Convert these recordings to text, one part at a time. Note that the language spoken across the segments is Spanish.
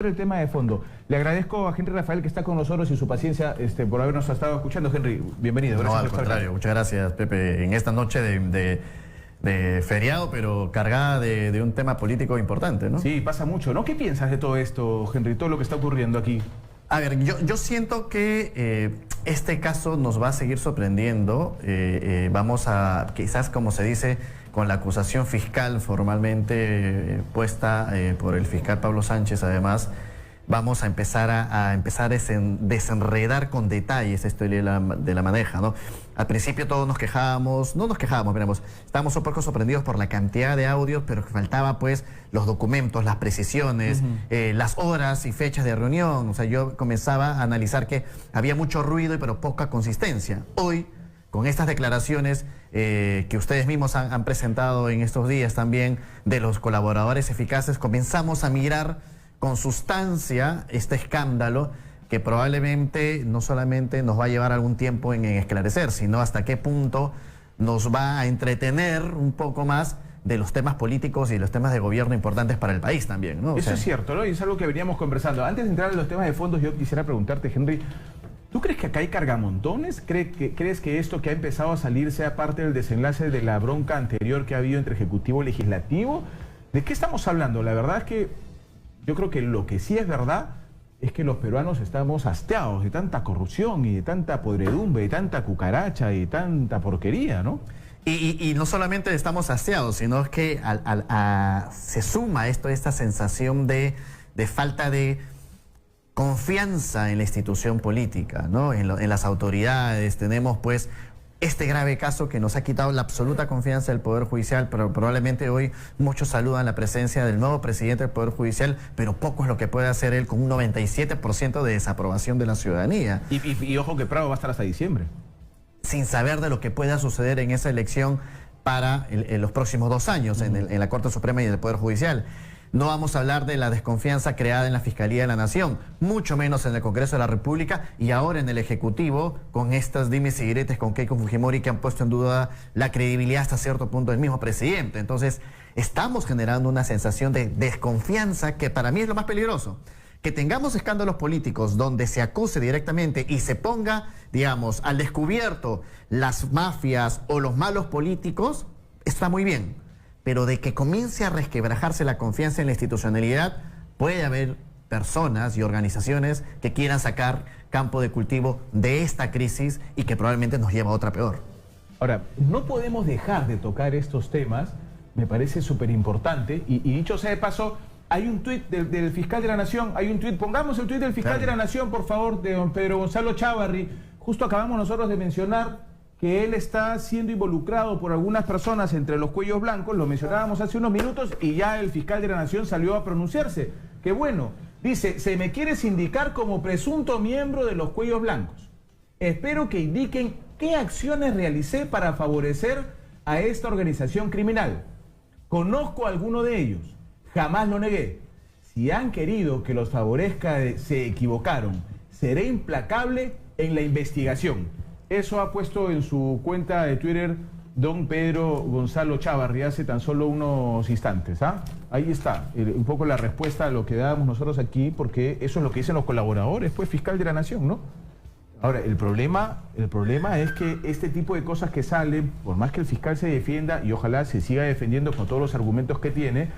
El tema de fondo. Le agradezco a Henry Rafael que está con nosotros y su paciencia por habernos estado escuchando. Henry, bienvenido. No, al contrario, muchas gracias, Pepe. En esta noche de feriado, pero cargada de un tema político importante, ¿no? Sí, pasa mucho, ¿no? ¿Qué piensas de todo esto, Henry? Todo lo que está ocurriendo aquí. A ver, yo siento que este caso nos va a seguir sorprendiendo. Vamos a, quizás como se dice, con la acusación fiscal formalmente puesta por el fiscal Pablo Sánchez, además, vamos a empezar a desenredar con detalles esta historia de la maneja, ¿no? Al principio todos nos quejábamos, miramos, estábamos un poco sorprendidos por la cantidad de audios, pero que faltaba pues los documentos, las precisiones, las horas y fechas de reunión. O sea, yo comenzaba a analizar que había mucho ruido pero poca consistencia. Hoy, con estas declaraciones que ustedes mismos han presentado en estos días también de los colaboradores eficaces, comenzamos a mirar con sustancia este escándalo que probablemente no solamente nos va a llevar algún tiempo en esclarecer, sino hasta qué punto nos va a entretener un poco más de los temas políticos y los temas de gobierno importantes para el país también, ¿no? Eso es cierto, ¿no? Y es algo que veníamos conversando. Antes de entrar en los temas de fondos, yo quisiera preguntarte, Henry, ¿tú crees que acá hay cargamontones? ¿Crees que esto que ha empezado a salir sea parte del desenlace de la bronca anterior que ha habido entre Ejecutivo y Legislativo? ¿De qué estamos hablando? La verdad es que yo creo que lo que sí es verdad es que los peruanos estamos hastiados de tanta corrupción y de tanta podredumbre, de tanta cucaracha y de tanta porquería, ¿no? Y no solamente estamos hastiados, sino es que se suma esta sensación de falta de confianza en la institución política, ¿no? En las autoridades. Tenemos pues este grave caso que nos ha quitado la absoluta confianza del Poder Judicial, pero probablemente hoy muchos saludan la presencia del nuevo presidente del Poder Judicial, pero poco es lo que puede hacer él con un 97% de desaprobación de la ciudadanía. Y ojo que Prado va a estar hasta diciembre. Sin saber de lo que pueda suceder en esa elección para en los próximos 2 años en la Corte Suprema y en el Poder Judicial. No vamos a hablar de la desconfianza creada en la Fiscalía de la Nación, mucho menos en el Congreso de la República y ahora en el Ejecutivo, con estas dimes y diretes con Keiko Fujimori que han puesto en duda la credibilidad hasta cierto punto del mismo presidente. Entonces, estamos generando una sensación de desconfianza que para mí es lo más peligroso. Que tengamos escándalos políticos donde se acuse directamente y se ponga, digamos, al descubierto las mafias o los malos políticos, está muy bien. Pero de que comience a resquebrajarse la confianza en la institucionalidad, puede haber personas y organizaciones que quieran sacar campo de cultivo de esta crisis y que probablemente nos lleva a otra peor. Ahora, no podemos dejar de tocar estos temas, me parece súper importante, y dicho sea de paso, hay un tuit del fiscal de la Nación, pongamos el tuit del fiscal de la Nación, por favor, de don Pedro Gonzalo Chávarri. Justo acabamos nosotros de mencionar que él está siendo involucrado por algunas personas entre los cuellos blancos, lo mencionábamos hace unos minutos y ya el fiscal de la Nación salió a pronunciarse. Qué bueno, dice, se me quiere sindicar como presunto miembro de los cuellos blancos. Espero que indiquen qué acciones realicé para favorecer a esta organización criminal. Conozco a alguno de ellos, jamás lo negué. Si han querido que los favorezca, se equivocaron. Seré implacable en la investigación. Eso ha puesto en su cuenta de Twitter don Pedro Gonzalo Chávarri hace tan solo unos instantes. Ahí está, un poco la respuesta a lo que dábamos nosotros aquí, porque eso es lo que dicen los colaboradores, pues, fiscal de la Nación, ¿no? Ahora, el problema es que este tipo de cosas que salen, por más que el fiscal se defienda, y ojalá se siga defendiendo con todos los argumentos que tiene,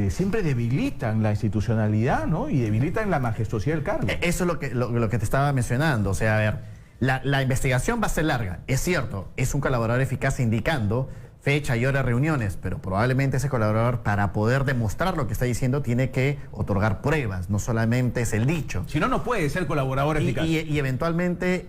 siempre debilitan la institucionalidad, ¿no? Y debilitan la majestuosidad del cargo. Eso es lo que te estaba mencionando. O sea, a ver, la investigación va a ser larga, es cierto, es un colaborador eficaz indicando fecha y hora de reuniones, pero probablemente ese colaborador, para poder demostrar lo que está diciendo, tiene que otorgar pruebas, no solamente es el dicho. Si no, no puede ser colaborador eficaz. Y eventualmente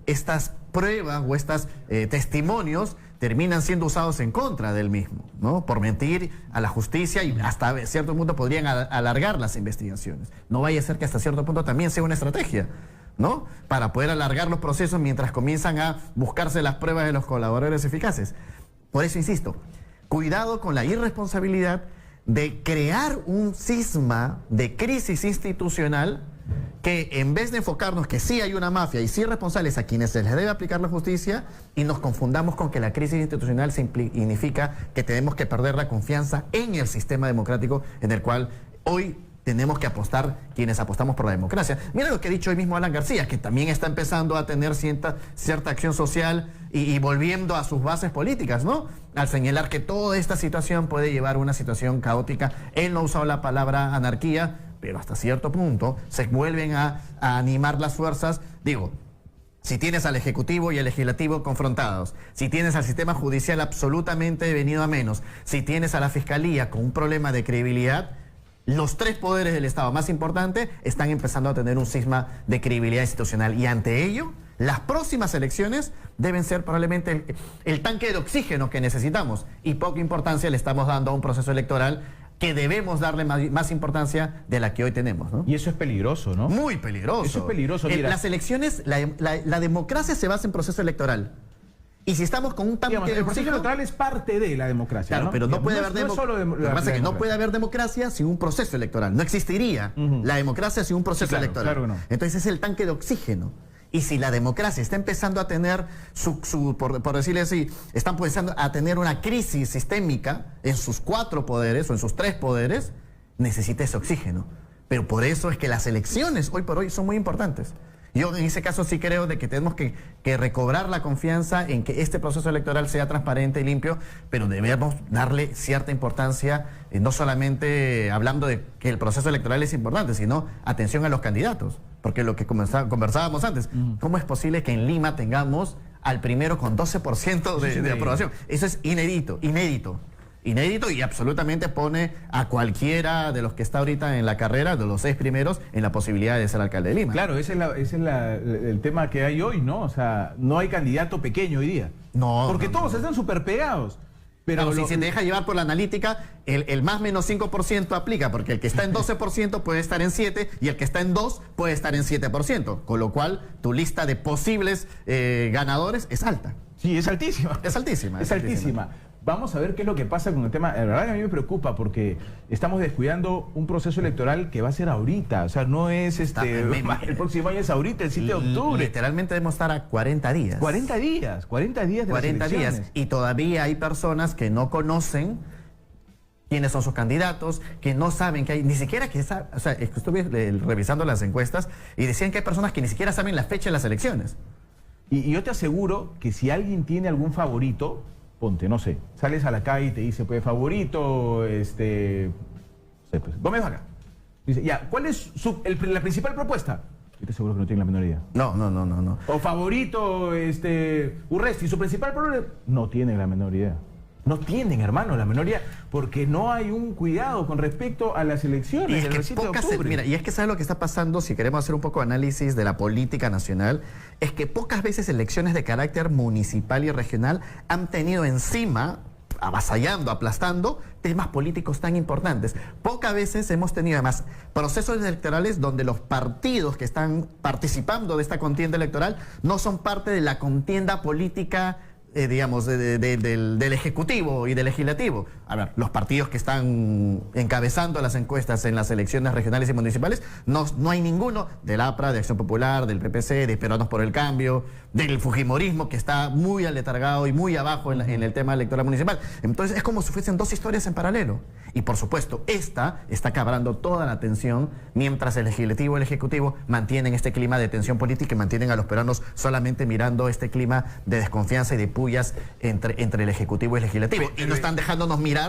estas pruebas o estos testimonios terminan siendo usados en contra del mismo, ¿no? Por mentir a la justicia y hasta cierto punto podrían alargar las investigaciones. No vaya a ser que hasta cierto punto también sea una estrategia, ¿no? Para poder alargar los procesos mientras comienzan a buscarse las pruebas de los colaboradores eficaces. Por eso insisto, cuidado con la irresponsabilidad de crear un cisma de crisis institucional que en vez de enfocarnos que sí hay una mafia y sí responsables a quienes se les debe aplicar la justicia, y nos confundamos con que la crisis institucional significa que tenemos que perder la confianza en el sistema democrático en el cual hoy tenemos que apostar quienes apostamos por la democracia. Mira lo que ha dicho hoy mismo Alan García, que también está empezando a tener cierta acción social y volviendo a sus bases políticas, ¿no? Al señalar que toda esta situación puede llevar a una situación caótica. Él no ha usado la palabra anarquía, pero hasta cierto punto se vuelven a animar las fuerzas. Digo, si tienes al Ejecutivo y al Legislativo confrontados, si tienes al sistema judicial absolutamente venido a menos, si tienes a la Fiscalía con un problema de credibilidad, los tres poderes del Estado más importantes están empezando a tener un cisma de credibilidad institucional. Y ante ello, las próximas elecciones deben ser probablemente el tanque de oxígeno que necesitamos. Y poca importancia le estamos dando a un proceso electoral que debemos darle más importancia de la que hoy tenemos, ¿no? Y eso es peligroso, ¿no? Muy peligroso. Eso es peligroso, mira. Las elecciones, la democracia se basa en proceso electoral. Y si estamos con un tanque de el proceso oxígeno, electoral es parte de la democracia. claro, ¿no? pero no puede haber democracia. Lo que pasa es que no puede haber democracia sin un proceso electoral. No existiría la democracia sin un proceso electoral. Claro que no. Entonces es el tanque de oxígeno. Y si la democracia está empezando a tener por decirle así, están empezando a tener una crisis sistémica en sus 4 poderes o en sus 3 poderes, necesita ese oxígeno. Pero por eso es que las elecciones hoy por hoy son muy importantes. Yo en ese caso sí creo de que tenemos que recobrar la confianza en que este proceso electoral sea transparente y limpio, pero debemos darle cierta importancia, no solamente hablando de que el proceso electoral es importante, sino atención a los candidatos. Porque lo que conversábamos antes, ¿cómo es posible que en Lima tengamos al primero con 12% de aprobación? Eso es inédito. Inédito y absolutamente pone a cualquiera de los que está ahorita en la carrera, de los 6 primeros, en la posibilidad de ser alcalde de Lima. Claro, ese es el tema que hay hoy, ¿no? O sea, no hay candidato pequeño hoy día. No. Porque todos están súper pegados. Pero claro, si se te deja llevar por la analítica, el más menos 5% aplica, porque el que está en 12% puede estar en 7 y el que está en 2 puede estar en 7%, con lo cual tu lista de posibles ganadores es alta. Sí, es altísima. Es altísima. Es altísima. Vamos a ver qué es lo que pasa con el tema. La verdad que a mí me preocupa porque estamos descuidando un proceso electoral que va a ser ahorita. O sea, no es el próximo año, es ahorita, el 7 de octubre. Literalmente debemos estar a 40 días. 40 días de 40 días. Y todavía hay personas que no conocen quiénes son sus candidatos, que no saben que hay, ni siquiera que esa, o sea, estuve revisando las encuestas y decían que hay personas que ni siquiera saben la fecha de las elecciones. Y yo te aseguro que si alguien tiene algún favorito, ponte, no sé, sales a la calle y te dice, pues, favorito, no sé, pues, Gómez Vaca. Dice, ya, ¿cuál es la principal propuesta? Yo te aseguro que no tiene la menor idea. No. O favorito, Urresti, su principal problema, no tiene la menor idea. No tienen, hermano, la menor idea, porque no hay un cuidado con respecto a las elecciones y es del que 7 de octubre. Mira, y es que ¿sabes lo que está pasando? Si queremos hacer un poco de análisis de la política nacional, es que pocas veces elecciones de carácter municipal y regional han tenido encima, avasallando, aplastando, temas políticos tan importantes. Pocas veces hemos tenido además procesos electorales donde los partidos que están participando de esta contienda electoral no son parte de la contienda política, digamos, del Ejecutivo y del Legislativo. A ver, los partidos que están encabezando las encuestas en las elecciones regionales y municipales, no hay ninguno del APRA, de Acción Popular, del PPC, de Peruanos por el Cambio, del Fujimorismo, que está muy aletargado y muy abajo en el tema electoral municipal. Entonces es como si fuesen 2 historias en paralelo. Y por supuesto, esta está cabrando toda la atención, mientras el Legislativo y el Ejecutivo mantienen este clima de tensión política y mantienen a los peruanos solamente mirando este clima de desconfianza y de pullas entre el Ejecutivo y el Legislativo. Y no están dejándonos mirar.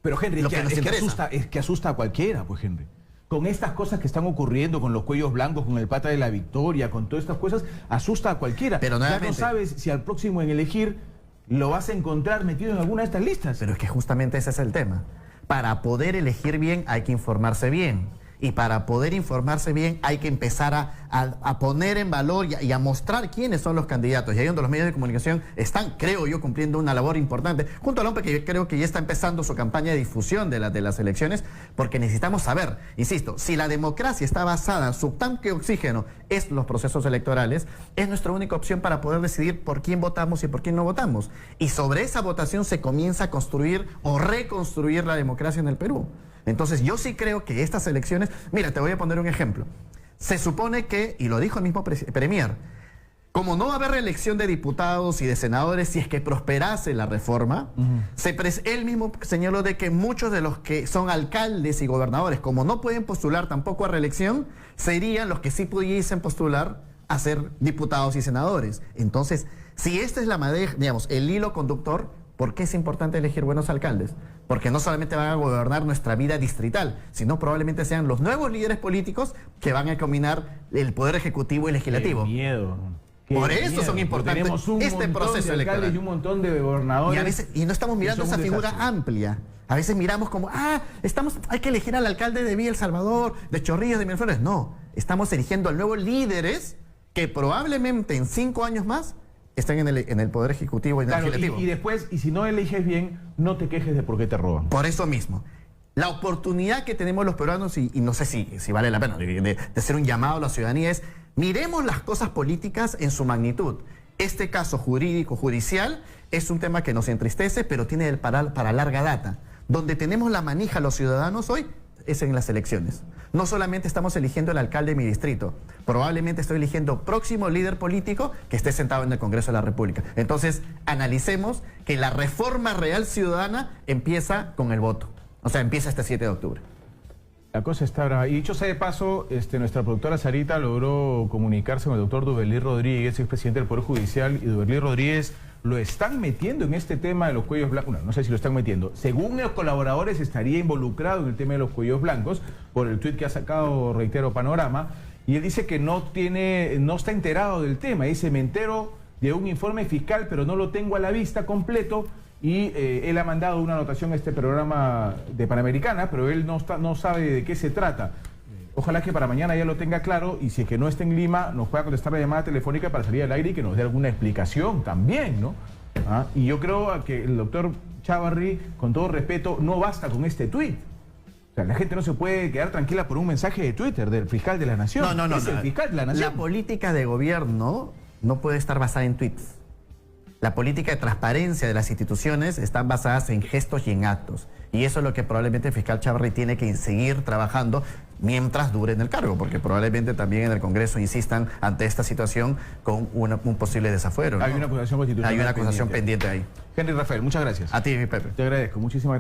Pero Henry, lo que nos interesa. Es que asusta a cualquiera, pues, Henry. Con estas cosas que están ocurriendo, con los cuellos blancos, con el pata de la victoria, con todas estas cosas, asusta a cualquiera. Pero ya no sabes si al próximo en elegir lo vas a encontrar metido en alguna de estas listas. Pero es que justamente ese es el tema. Para poder elegir bien hay que informarse bien. Y para poder informarse bien hay que empezar a poner en valor y a mostrar quiénes son los candidatos. Y ahí donde los medios de comunicación están, creo yo, cumpliendo una labor importante, junto al OMPE, que yo creo que ya está empezando su campaña de difusión de las elecciones, porque necesitamos saber, insisto, si la democracia está basada, su tanque de oxígeno es los procesos electorales, es nuestra única opción para poder decidir por quién votamos y por quién no votamos. Y sobre esa votación se comienza a construir o reconstruir la democracia en el Perú. Entonces yo sí creo que estas elecciones, mira, te voy a poner un ejemplo. Se supone que, y lo dijo el mismo Premier, como no va a haber reelección de diputados y de senadores si es que prosperase la reforma, él mismo señaló de que muchos de los que son alcaldes y gobernadores, como no pueden postular tampoco a reelección, serían los que sí pudiesen postular a ser diputados y senadores. Entonces, si esta es la madera, digamos, el hilo conductor, ¿por qué es importante elegir buenos alcaldes? Porque no solamente van a gobernar nuestra vida distrital, sino probablemente sean los nuevos líderes políticos que van a combinar el poder ejecutivo y legislativo. ¡Qué miedo! Por eso son importantes este proceso electoral. Y un montón de gobernadores. Y no estamos mirando esa figura amplia. A veces miramos como, hay que elegir al alcalde de Villa El Salvador, de Chorrillos, de Miraflores. No, estamos eligiendo a nuevos líderes que probablemente en 5 años más estén en el Poder Ejecutivo y en el Legislativo. Y después, y si no eliges bien, no te quejes de por qué te roban. Por eso mismo. La oportunidad que tenemos los peruanos, y no sé si vale la pena, de hacer un llamado a la ciudadanía es, miremos las cosas políticas en su magnitud. Este caso jurídico, judicial, es un tema que nos entristece, pero tiene para larga data. Donde tenemos la manija los ciudadanos hoy es en las elecciones. No solamente estamos eligiendo el alcalde de mi distrito, probablemente estoy eligiendo próximo líder político que esté sentado en el Congreso de la República. Entonces, analicemos que la reforma real ciudadana empieza con el voto. O sea, empieza este 7 de octubre. La cosa está brava. Y dicho sea de paso, nuestra productora Sarita logró comunicarse con el doctor Duverly Rodríguez, expresidente del Poder Judicial, y Duverly Rodríguez lo están metiendo en este tema de los cuellos blancos. No sé si lo están metiendo. Según los colaboradores, estaría involucrado en el tema de los cuellos blancos por el tuit que ha sacado, reitero, Panorama. Y él dice que no está enterado del tema. Dice, me entero de un informe fiscal, pero no lo tengo a la vista completo. Y él ha mandado una anotación a este programa de Panamericana, pero él no sabe de qué se trata. Ojalá que para mañana ya lo tenga claro, y si es que no está en Lima, nos pueda contestar la llamada telefónica para salir al aire y que nos dé alguna explicación también, ¿no? Y yo creo que el doctor Chávarri, con todo respeto, no basta con este tuit. O sea, la gente no se puede quedar tranquila por un mensaje de Twitter del fiscal de la Nación. No. Es el fiscal de la Nación. La política de gobierno no puede estar basada en tweets. La política de transparencia de las instituciones están basadas en gestos y en actos. Y eso es lo que probablemente el fiscal Chávarri tiene que seguir trabajando mientras dure en el cargo, porque probablemente también en el Congreso insistan ante esta situación con un posible desafuero, ¿no? Hay una acusación constitucional. Hay una acusación pendiente ahí. Henry Rafael, muchas gracias. A ti, Pepe. Te agradezco, muchísimas gracias.